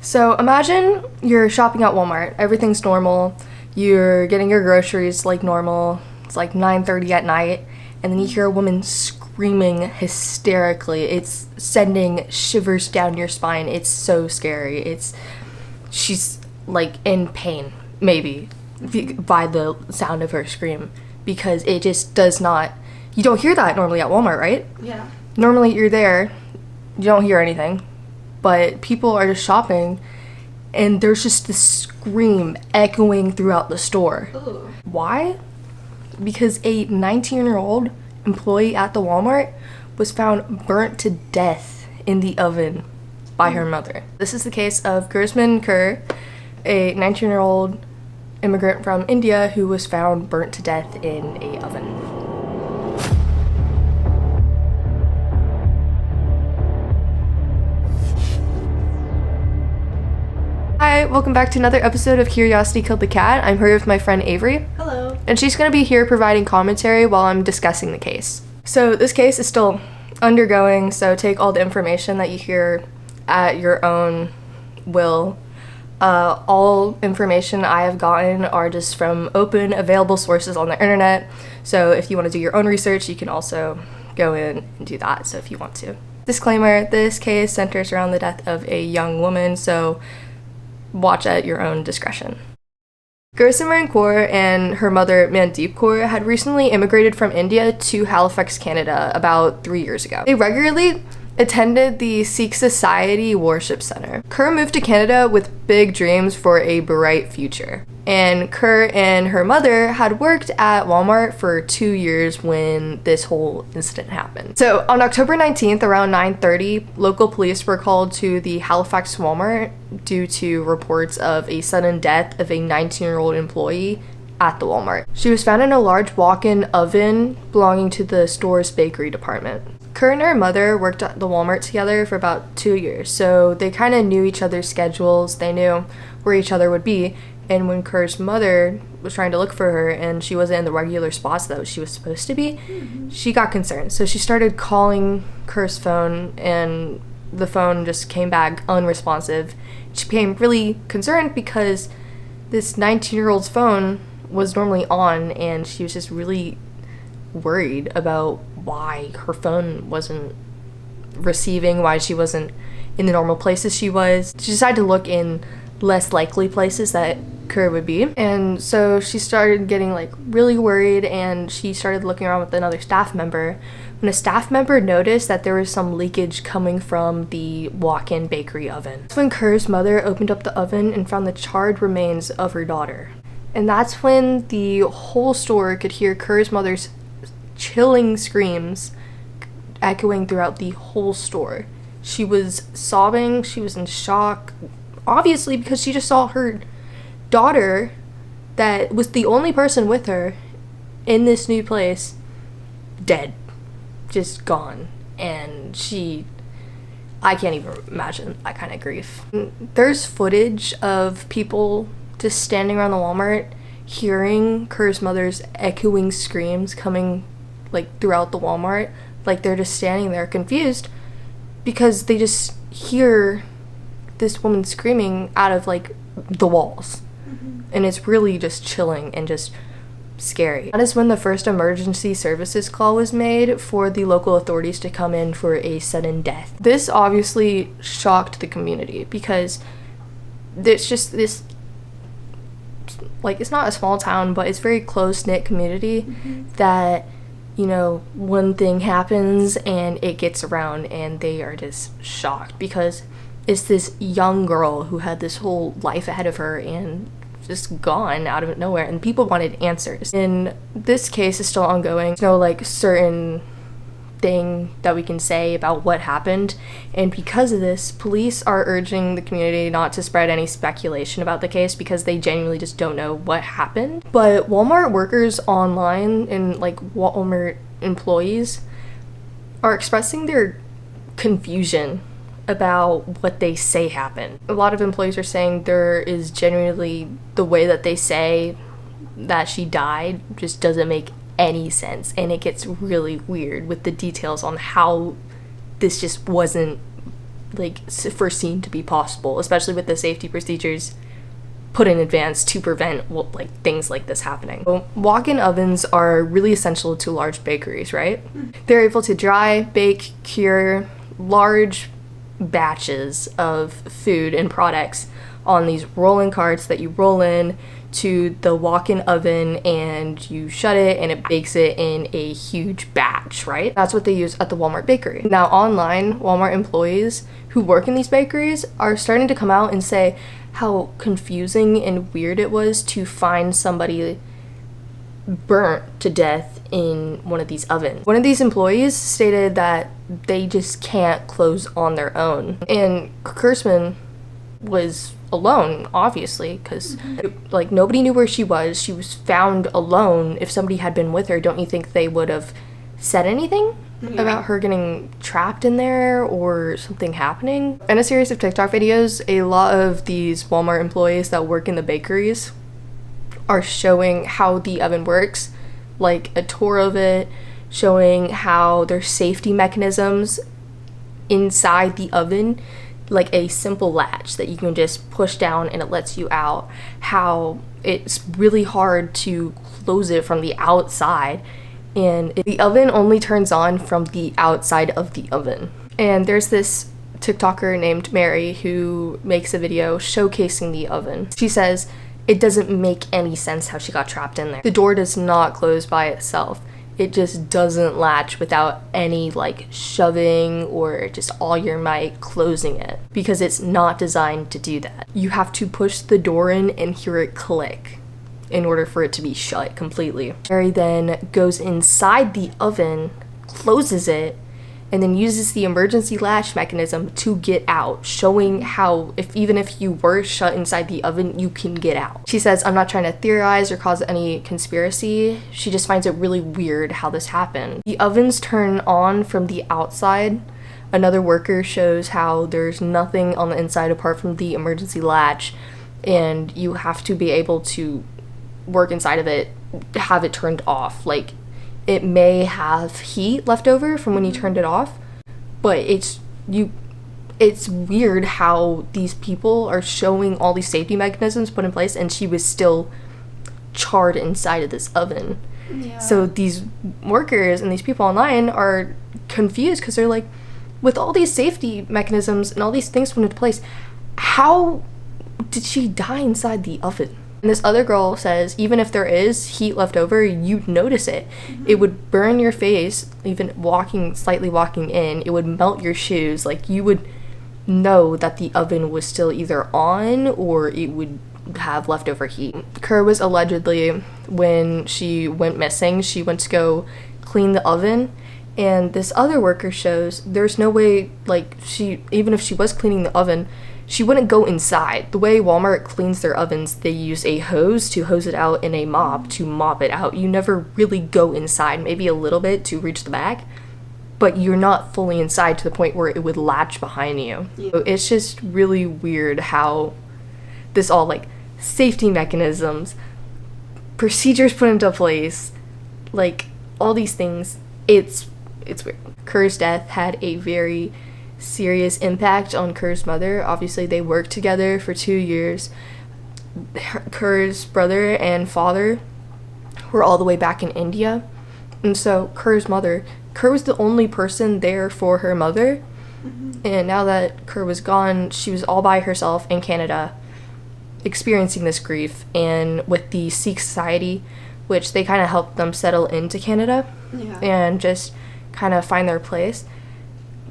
So imagine you're shopping at Walmart. Everything's normal. You're getting your groceries like normal. It's like 9:30 at night, and then you hear a woman screaming hysterically. It's sending shivers down your spine. It's so scary. She's like in pain, maybe, by the sound of her scream, because it just does not. You don't hear that normally at Walmart, right? Yeah. Normally you're there, you don't hear anything, but people are just shopping, and there's just this scream echoing throughout the store. Ooh. Why? Because a 19-year-old employee at the Walmart was found burnt to death in the oven by her mother. This is the case of Gursman Kaur, a 19-year-old immigrant from India who was found burnt to death in a oven. Hi, welcome back to another episode of Curiosity Killed the Cat. I'm here with my friend Avery. Hello. And she's going to be here providing commentary while I'm discussing the case. So this case is still undergoing, so take all the information that you hear at your own will. All information I have gotten are just from open, available sources on the internet. So if you want to do your own research, you can also go in and do that, so if you want to. Disclaimer, this case centers around the death of a young woman, so watch at your own discretion. Gursimran Kaur and her mother Mandeep Kaur had recently immigrated from India to Halifax, Canada about 3 years ago. They regularly attended the Sikh Society Worship Center. Kaur moved to Canada with big dreams for a bright future. And Kaur and her mother had worked at Walmart for 2 years when this whole incident happened. So on October 19th, around 9:30, local police were called to the Halifax Walmart due to reports of a sudden death of a 19-year-old employee at the Walmart. She was found in a large walk-in oven belonging to the store's bakery department. Kaur and her mother worked at the Walmart together for about 2 years, so they kind of knew each other's schedules, they knew where each other would be, and when Kaur's mother was trying to look for her and she wasn't in the regular spots that she was supposed to be, she got concerned. So she started calling Kaur's phone, and the phone just came back unresponsive. She became really concerned because this 19-year-old's phone was normally on, and she was just really worried about why her phone wasn't receiving, why she wasn't in the normal places she was. She decided to look in less likely places that Kaur would be, and so she started getting really worried, and she started looking around with another staff member when a staff member noticed that there was some leakage coming from the walk-in bakery oven. That's when Kaur's mother opened up the oven and found the charred remains of her daughter, and that's when the whole store could hear Kaur's mother's chilling screams echoing throughout the whole store. She was sobbing, she was in shock, obviously, because she just saw her daughter, that was the only person with her in this new place, dead, just gone. And I can't even imagine that kind of grief. There's footage of people just standing around the Walmart hearing Kaur's mother's echoing screams coming throughout the Walmart. They're just standing there confused because they just hear this woman screaming out of the walls. And it's really just chilling and just scary. That is when the first emergency services call was made for the local authorities to come in for a sudden death. This obviously shocked the community because there's just this, it's not a small town, but it's a very close-knit community that, one thing happens and it gets around, and they are just shocked because it's this young girl who had this whole life ahead of her and just gone out of nowhere, and people wanted answers. And this case is still ongoing. There's no certain thing that we can say about what happened, and because of this, police are urging the community not to spread any speculation about the case because they genuinely just don't know what happened. But Walmart workers online and Walmart employees are expressing their confusion about what they say happened. A lot of employees are saying there is genuinely, the way that they say that she died just doesn't make any sense, and it gets really weird with the details on how this just wasn't like foreseen to be possible, especially with the safety procedures put in advance to prevent like things like this happening. So, walk-in ovens are really essential to large bakeries, right? They're able to dry, bake, cure large batches of food and products on these rolling carts that you roll in to the walk-in oven, and you shut it and it bakes it in a huge batch, right? That's what they use at the Walmart bakery. Now online, Walmart employees who work in these bakeries are starting to come out and say how confusing and weird it was to find somebody burnt to death in one of these ovens. One of these employees stated that they just can't close on their own, and Kurtzman was alone, obviously, because like nobody knew where she was. She was found alone. If somebody had been with her, don't you think they would have said anything about her getting trapped in there or something happening? In a series of TikTok videos, a lot of these Walmart employees that work in the bakeries are showing how the oven works, like a tour of it, showing how there's safety mechanisms inside the oven, like a simple latch that you can just push down and it lets you out, how it's really hard to close it from the outside, and the oven only turns on from the outside of the oven. And there's this TikToker named Mary who makes a video showcasing the oven. She says it doesn't make any sense how she got trapped in there. The door does not close by itself. It just doesn't latch without any like shoving or just all your might closing it, because it's not designed to do that. You have to push the door in and hear it click in order for it to be shut completely. Mary then goes inside the oven, closes it, and then uses the emergency latch mechanism to get out, showing how even if you were shut inside the oven, you can get out. She says, I'm not trying to theorize or cause any conspiracy. She just finds it really weird how this happened. The ovens turn on from the outside. Another worker shows how there's nothing on the inside apart from the emergency latch, and you have to be able to work inside of it, have it turned off. Like, it may have heat left over from when you turned it off, but it's weird how these people are showing all these safety mechanisms put in place and she was still charred inside of this oven. Yeah. So these workers and these people online are confused because they're like, with all these safety mechanisms and all these things put into place, how did she die inside the oven? And this other girl says even if there is heat left over, you'd notice it. It would burn your face, even slightly walking in, it would melt your shoes. Like, you would know that the oven was still either on or it would have leftover heat. Kerr was allegedly, when she went missing, she went to go clean the oven, and this other worker shows there's no way, like, even if she was cleaning the oven, she wouldn't go inside. The way Walmart cleans their ovens, they use a hose to hose it out and a mop to mop it out. You never really go inside, maybe a little bit to reach the back, but you're not fully inside to the point where it would latch behind you. Yeah. So it's just really weird how this all, like, safety mechanisms, procedures put into place, like, all these things, it's weird. Kerr's death had a very serious impact on Kerr's mother. Obviously, they worked together for 2 years. Kerr's brother and father were all the way back in India, and so Kerr was the only person there for her mother. And now that Kerr was gone, she was all by herself in Canada experiencing this grief, and with the Sikh society, which they kind of helped them settle into Canada and just kind of find their place.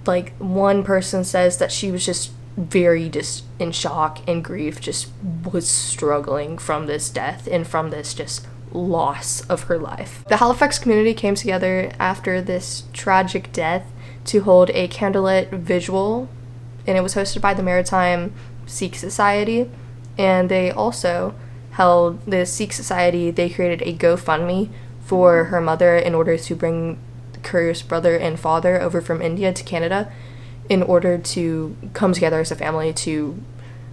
Like, one person says that she was just very just in shock and grief, just was struggling from this death and from this just loss of her life. The Halifax community came together after this tragic death to hold a candlelit visual, and it was hosted by the Maritime Sikh Society. And they also held the Sikh Society, they created a GoFundMe for her mother in order to bring Kerr's brother and father over from India to Canada in order to come together as a family to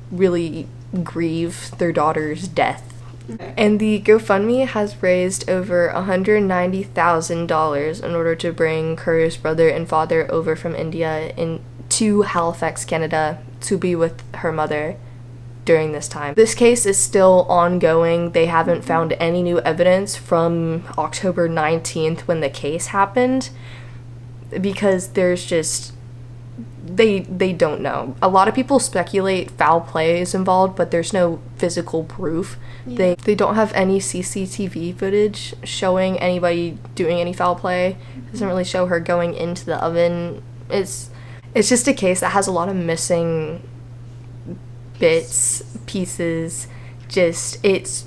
really grieve their daughter's death. Okay. And the GoFundMe has raised over $190,000 in order to bring Kerr's brother and father over from India to Halifax, Canada to be with her mother during this time. This case is still ongoing. They haven't found any new evidence from October 19th when the case happened, because there's just they don't know. A lot of people speculate foul play is involved, but there's no physical proof. Yeah. They don't have any CCTV footage showing anybody doing any foul play. It doesn't really show her going into the oven. It's just a case that has a lot of missing bits, pieces. It's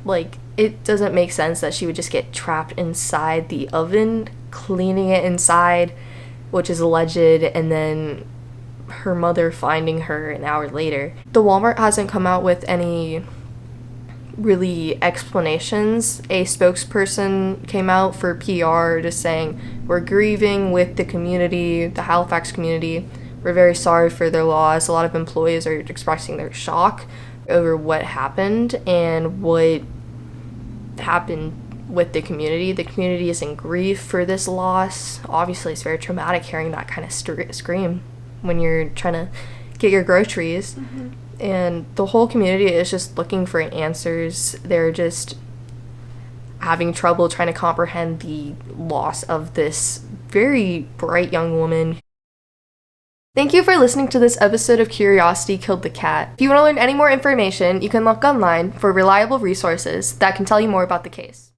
like, it doesn't make sense that she would just get trapped inside the oven, cleaning it inside, which is alleged, and then her mother finding her an hour later. The Walmart hasn't come out with any really explanations. A spokesperson came out for PR just saying, "We're grieving with the community, the Halifax community. We're very sorry for their loss." A lot of employees are expressing their shock over what happened and what happened with the community. The community is in grief for this loss. Obviously, it's very traumatic hearing that kind of scream when you're trying to get your groceries. Mm-hmm. And the whole community is just looking for answers. They're just having trouble trying to comprehend the loss of this very bright young woman. Thank you for listening to this episode of Curiosity Killed the Cat. If you want to learn any more information, you can look online for reliable resources that can tell you more about the case.